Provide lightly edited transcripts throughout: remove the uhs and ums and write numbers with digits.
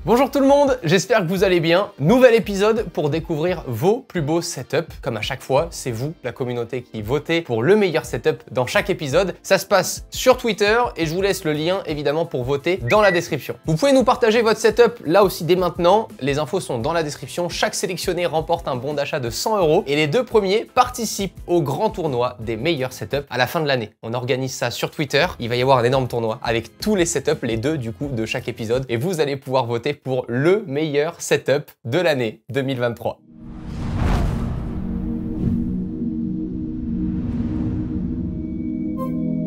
Bonjour tout le monde, j'espère que vous allez bien. Nouvel épisode pour découvrir vos plus beaux setups. Comme à chaque fois, c'est vous, la communauté, qui votez pour le meilleur setup dans chaque épisode. Ça se passe sur Twitter et je vous laisse le lien évidemment pour voter dans la description. Vous pouvez nous partager votre setup là aussi dès maintenant. Les infos sont dans la description. Chaque sélectionné remporte un bon d'achat de 100 € et les deux premiers participent au grand tournoi des meilleurs setups à la fin de l'année. On organise ça sur Twitter. Il va y avoir un énorme tournoi avec tous les setups, les deux du coup de chaque épisode, et vous allez pouvoir voter pour le meilleur setup de l'année 2023.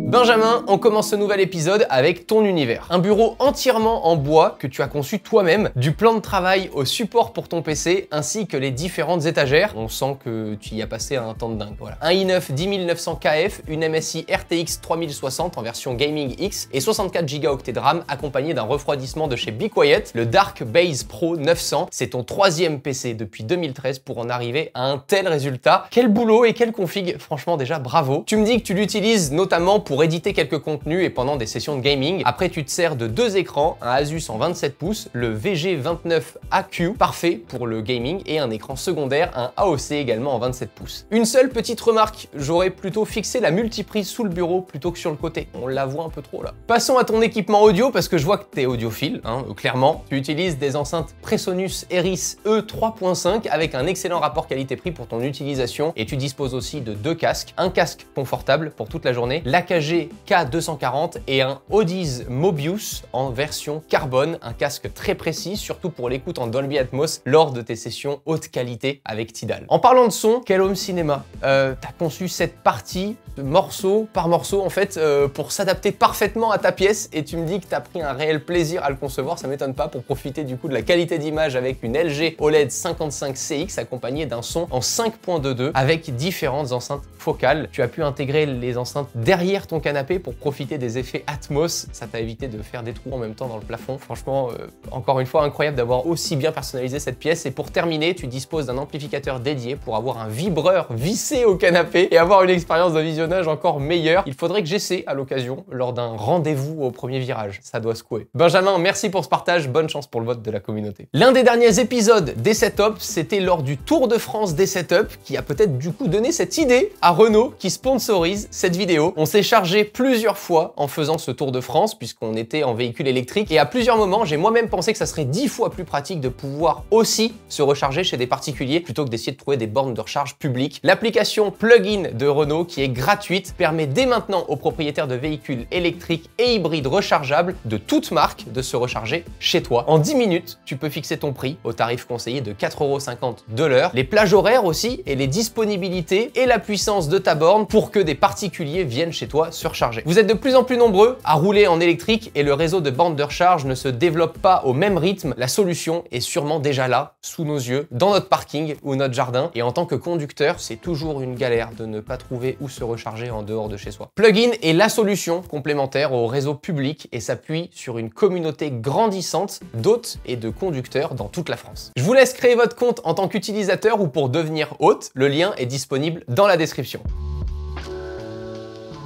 Benjamin, on commence ce nouvel épisode avec ton univers. Un bureau entièrement en bois que tu as conçu toi-même, du plan de travail au support pour ton PC, ainsi que les différentes étagères. On sent que tu y as passé un temps de dingue. Voilà. Un i9 10900 KF, une MSI RTX 3060 en version Gaming X et 64 Go de RAM accompagné d'un refroidissement de chez Be Quiet, le Dark Base Pro 900. C'est ton troisième PC depuis 2013 pour en arriver à un tel résultat. Quel boulot et quelle config, franchement déjà bravo. Tu me dis que tu l'utilises notamment pour éditer quelques contenus et pendant des sessions de gaming. Après, tu te sers de deux écrans, un Asus en 27 pouces, le VG29AQ, parfait pour le gaming, et un écran secondaire, un AOC également en 27 pouces. Une seule petite remarque, j'aurais plutôt fixé la multiprise sous le bureau plutôt que sur le côté. On la voit un peu trop là. Passons à ton équipement audio parce que je vois que t'es audiophile, clairement. Tu utilises des enceintes Presonus Eris E3.5 avec un excellent rapport qualité-prix pour ton utilisation, et tu disposes aussi de deux casques, un casque confortable pour toute la journée, l'AKG K240 et un Audi's Mobius en version carbone, un casque très précis, surtout pour l'écoute en Dolby Atmos lors de tes sessions haute qualité avec Tidal. En parlant de son, quel home cinéma. T'as conçu cette partie morceau par morceau en fait pour s'adapter parfaitement à ta pièce, et tu me dis que t'as pris un réel plaisir à le concevoir, ça m'étonne pas, pour profiter du coup de la qualité d'image avec une LG OLED 55CX accompagnée d'un son en 5.22 avec différentes enceintes focales. Tu as pu intégrer les enceintes derrière ton canapé pour profiter des effets Atmos, ça t'a évité de faire des trous en même temps dans le plafond. Franchement, encore une fois, incroyable d'avoir aussi bien personnalisé cette pièce. Et pour terminer, tu disposes d'un amplificateur dédié pour avoir un vibreur vissé au canapé et avoir une expérience de visionnage encore meilleure. Il faudrait que j'essaie à l'occasion lors d'un rendez-vous au premier virage. Ça doit secouer. Benjamin, merci pour ce partage, bonne chance pour le vote de la communauté. L'un des derniers épisodes des setups, c'était lors du Tour de France des setups, qui a peut-être du coup donné cette idée à Renault qui sponsorise cette vidéo. On s'est chargé plusieurs fois en faisant ce Tour de France puisqu'on était en véhicule électrique, et à plusieurs moments j'ai moi-même pensé que ça serait 10 fois plus pratique de pouvoir aussi se recharger chez des particuliers plutôt que d'essayer de trouver des bornes de recharge publiques. L'application Plugin de Renault, qui est gratuite, permet dès maintenant aux propriétaires de véhicules électriques et hybrides rechargeables de toute marque de se recharger chez toi. En 10 minutes, tu peux fixer ton prix au tarif conseillé de 4,50 € de l'heure, les plages horaires aussi et les disponibilités et la puissance de ta borne pour que des particuliers viennent chez toi se recharger. Vous êtes de plus en plus nombreux à rouler en électrique et le réseau de bornes de recharge ne se développe pas au même rythme. La solution est sûrement déjà là, sous nos yeux, dans notre parking ou notre jardin. Et en tant que conducteur, c'est toujours une galère de ne pas trouver où se recharger en dehors de chez soi. Plugin est la solution complémentaire au réseau public et s'appuie sur une communauté grandissante d'hôtes et de conducteurs dans toute la France. Je vous laisse créer votre compte en tant qu'utilisateur ou pour devenir hôte. Le lien est disponible dans la description.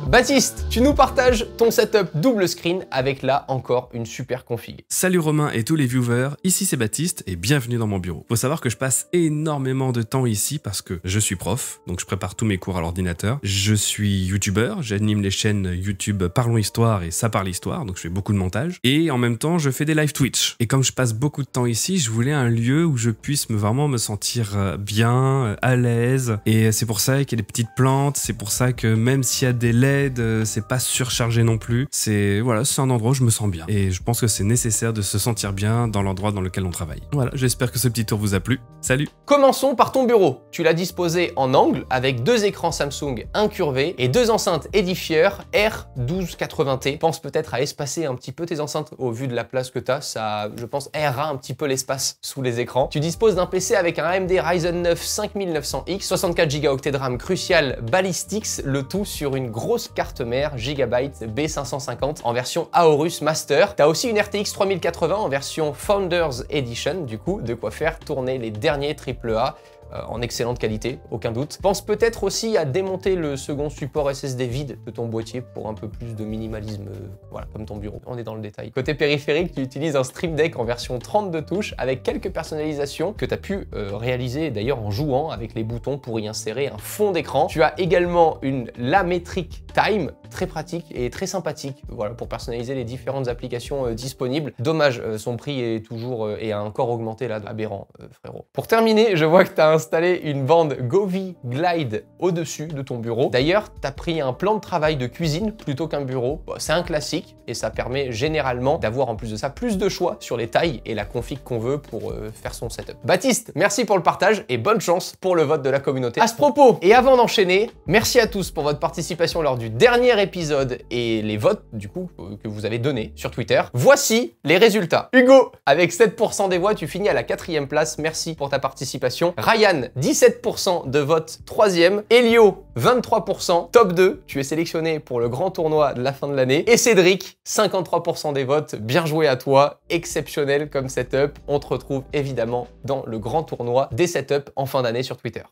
Baptiste, tu nous partages ton setup double screen avec là encore une super config. Salut Romain et tous les viewers, ici c'est Baptiste et bienvenue dans mon bureau. Faut savoir que je passe énormément de temps ici parce que je suis prof, donc je prépare tous mes cours à l'ordinateur. Je suis youtubeur, j'anime les chaînes YouTube Parlons Histoire et Ça Parle Histoire, donc je fais beaucoup de montage. Et en même temps, je fais des live Twitch. Et comme je passe beaucoup de temps ici, je voulais un lieu où je puisse vraiment me sentir bien, à l'aise. Et c'est pour ça qu'il y a des petites plantes, c'est pour ça que même s'il y a des LED, c'est pas surchargé non plus. C'est un endroit où je me sens bien. Et je pense que c'est nécessaire de se sentir bien dans l'endroit dans lequel on travaille. Voilà, j'espère que ce petit tour vous a plu. Salut! Commençons par ton bureau. Tu l'as disposé en angle avec deux écrans Samsung incurvés et deux enceintes Edifier R1280T. Pense peut-être à espacer un petit peu tes enceintes au vu de la place que tu as. Ça, je pense, aérera un petit peu l'espace sous les écrans. Tu disposes d'un PC avec un AMD Ryzen 9 5900X, 64 Go de RAM Crucial Ballistix, le tout sur une grosse carte mère Gigabyte B550 en version Aorus Master. T'as aussi une RTX 3080 en version Founders Edition, du coup, de quoi faire tourner les derniers AAA en excellente qualité, aucun doute. Pense peut-être aussi à démonter le second support SSD vide de ton boîtier pour un peu plus de minimalisme, voilà, comme ton bureau. On est dans le détail. Côté périphérique, tu utilises un Stream Deck en version 32 touches avec quelques personnalisations que tu as pu réaliser d'ailleurs en jouant avec les boutons pour y insérer un fond d'écran. Tu as également une Lametric Time, très pratique et très sympathique, voilà, pour personnaliser les différentes applications disponibles. Dommage, son prix est toujours et a encore augmenté là, aberrant, frérot. Pour terminer, je vois que tu as installé une bande Govee Glide au-dessus de ton bureau. D'ailleurs, tu as pris un plan de travail de cuisine plutôt qu'un bureau. Bon, c'est un classique et ça permet généralement d'avoir en plus de ça plus de choix sur les tailles et la config qu'on veut pour faire son setup. Baptiste, merci pour le partage et bonne chance pour le vote de la communauté. À ce propos, et avant d'enchaîner, merci à tous pour votre participation lors du dernier épisode et les votes du coup que vous avez donnés sur Twitter. Voici les résultats. Hugo, avec 7% des voix, tu finis à la 4e place. Merci pour ta participation. Ryan, 17% de vote, 3e. Elio, 23%, top 2. Tu es sélectionné pour le grand tournoi de la fin de l'année. Et Cédric, 53% des votes. Bien joué à toi. Exceptionnel comme setup. On te retrouve évidemment dans le grand tournoi des setups en fin d'année sur Twitter.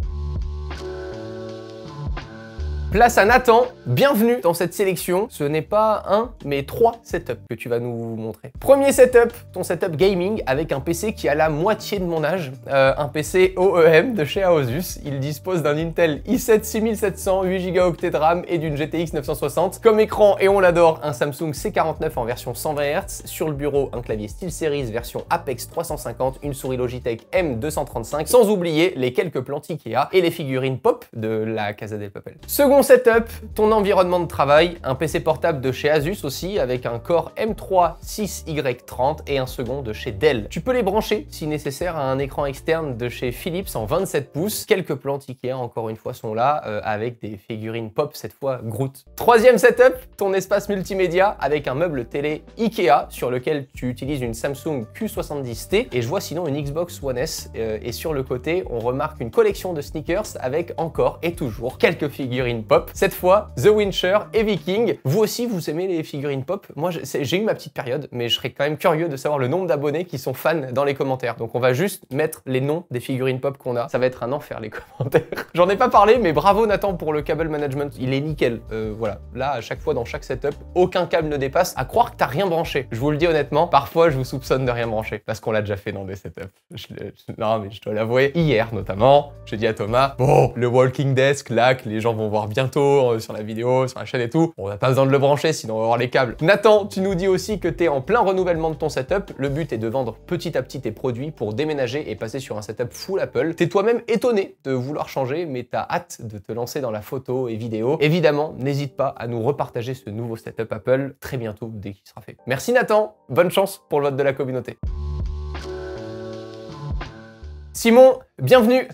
Place à Nathan, bienvenue dans cette sélection. Ce n'est pas un, mais 3 setups que tu vas nous montrer. Premier setup, ton setup gaming avec un PC qui a la moitié de mon âge. Un PC OEM de chez Asus. Il dispose d'un Intel i7 6700, 8 Go de RAM et d'une GTX 960. Comme écran, et on l'adore, un Samsung C49 en version 120 Hz. Sur le bureau, un clavier SteelSeries version Apex 350, une souris Logitech M235, sans oublier les quelques plantes Ikea et les figurines pop de la Casa del Papel. Second setup, ton environnement de travail, un PC portable de chez Asus aussi avec un Core M3 6Y30 et un second de chez Dell. Tu peux les brancher si nécessaire à un écran externe de chez Philips en 27 pouces. Quelques plantes Ikea encore une fois sont là avec des figurines pop, cette fois Groot. Troisième setup, ton espace multimédia avec un meuble télé Ikea sur lequel tu utilises une Samsung Q70T et je vois sinon une Xbox One S et sur le côté on remarque une collection de sneakers avec encore et toujours quelques figurines pop. Cette fois, The Witcher et Viking. Vous aussi, vous aimez les figurines pop? Moi, j'ai eu ma petite période, mais je serais quand même curieux de savoir le nombre d'abonnés qui sont fans dans les commentaires. Donc, on va juste mettre les noms des figurines pop qu'on a. Ça va être un enfer, les commentaires. J'en ai pas parlé, mais bravo Nathan pour le cable management. Il est nickel. Voilà. Là, à chaque fois, dans chaque setup, aucun câble ne dépasse. À croire que t'as rien branché. Je vous le dis honnêtement, parfois, je vous soupçonne de rien brancher. Parce qu'on l'a déjà fait dans des setups. Non, mais je dois l'avouer. Hier, notamment, j'ai dit à Thomas, bon, le Walking Desk, là, que les gens vont voir bientôt sur la vidéo, sur la chaîne et tout. On n'a pas besoin de le brancher, sinon on va avoir les câbles. Nathan, tu nous dis aussi que tu es en plein renouvellement de ton setup. Le but est de vendre petit à petit tes produits pour déménager et passer sur un setup full Apple. T'es toi-même étonné de vouloir changer, mais t'as hâte de te lancer dans la photo et vidéo. Évidemment, n'hésite pas à nous repartager ce nouveau setup Apple très bientôt dès qu'il sera fait. Merci Nathan, bonne chance pour le vote de la communauté. Simon, bienvenue.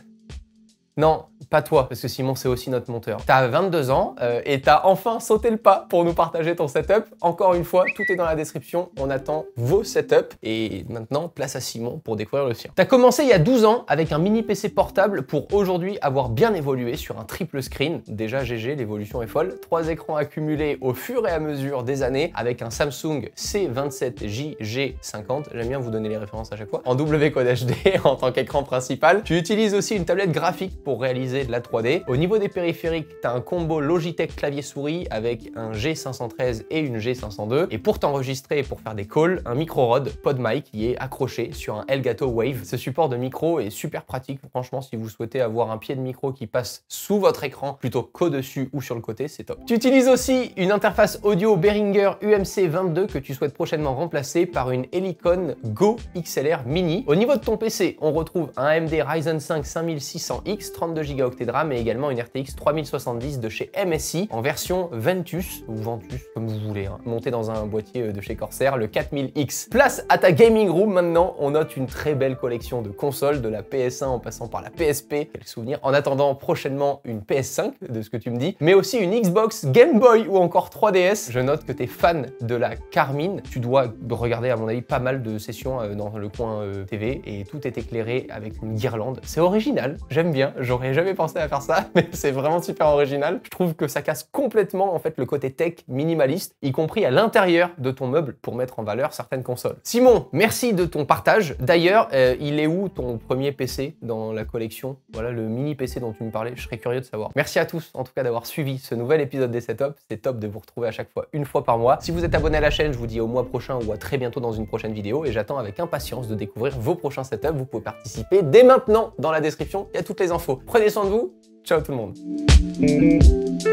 Non, pas toi, parce que Simon, c'est aussi notre monteur. T'as 22 ans et t'as enfin sauté le pas pour nous partager ton setup. Encore une fois, tout est dans la description. On attend vos setups. Et maintenant, place à Simon pour découvrir le sien. T'as commencé il y a 12 ans avec un mini PC portable pour aujourd'hui avoir bien évolué sur un triple screen. Déjà GG, l'évolution est folle. 3 écrans accumulés au fur et à mesure des années avec un Samsung C27J G50. J'aime bien vous donner les références à chaque fois. En W Code HD en tant qu'écran principal. Tu utilises aussi une tablette graphique pour réaliser de la 3D. Au niveau des périphériques, tu as un combo Logitech clavier-souris avec un G513 et une G502. Et pour t'enregistrer et pour faire des calls, un micro Rode PodMic qui est accroché sur un Elgato Wave. Ce support de micro est super pratique. Franchement, si vous souhaitez avoir un pied de micro qui passe sous votre écran plutôt qu'au-dessus ou sur le côté, c'est top. Tu utilises aussi une interface audio Behringer UMC 22 que tu souhaites prochainement remplacer par une Helicon Go XLR Mini. Au niveau de ton PC, on retrouve un AMD Ryzen 5 5600X, 32 Go de RAM et également une RTX 3070 de chez MSI en version Ventus ou Ventus comme vous voulez, hein, monté dans un boîtier de chez Corsair, le 4000X. Place à ta gaming room maintenant, on note une très belle collection de consoles de la PS1 en passant par la PSP, quel souvenir. En attendant prochainement une PS5 de ce que tu me dis, mais aussi une Xbox, Game Boy ou encore 3DS. Je note que tu es fan de la Carmine, tu dois regarder à mon avis pas mal de sessions dans le coin TV et tout est éclairé avec une guirlande. C'est original, j'aime bien, j'aurais jamais pensé pensé à faire ça, mais c'est vraiment super original. Je trouve que ça casse complètement en fait le côté tech minimaliste, y compris à l'intérieur de ton meuble pour mettre en valeur certaines consoles. Simon, merci de ton partage. D'ailleurs, il est où ton premier PC dans la collection? Voilà, le mini PC dont tu me parlais, je serais curieux de savoir. Merci à tous en tout cas d'avoir suivi ce nouvel épisode des Setups. C'est top de vous retrouver à chaque fois une fois par mois. Si vous êtes abonné à la chaîne, je vous dis au mois prochain ou à très bientôt dans une prochaine vidéo et j'attends avec impatience de découvrir vos prochains setups. Vous pouvez participer dès maintenant dans la description, il y a toutes les infos. Prenez soin de vous, ciao tout le monde.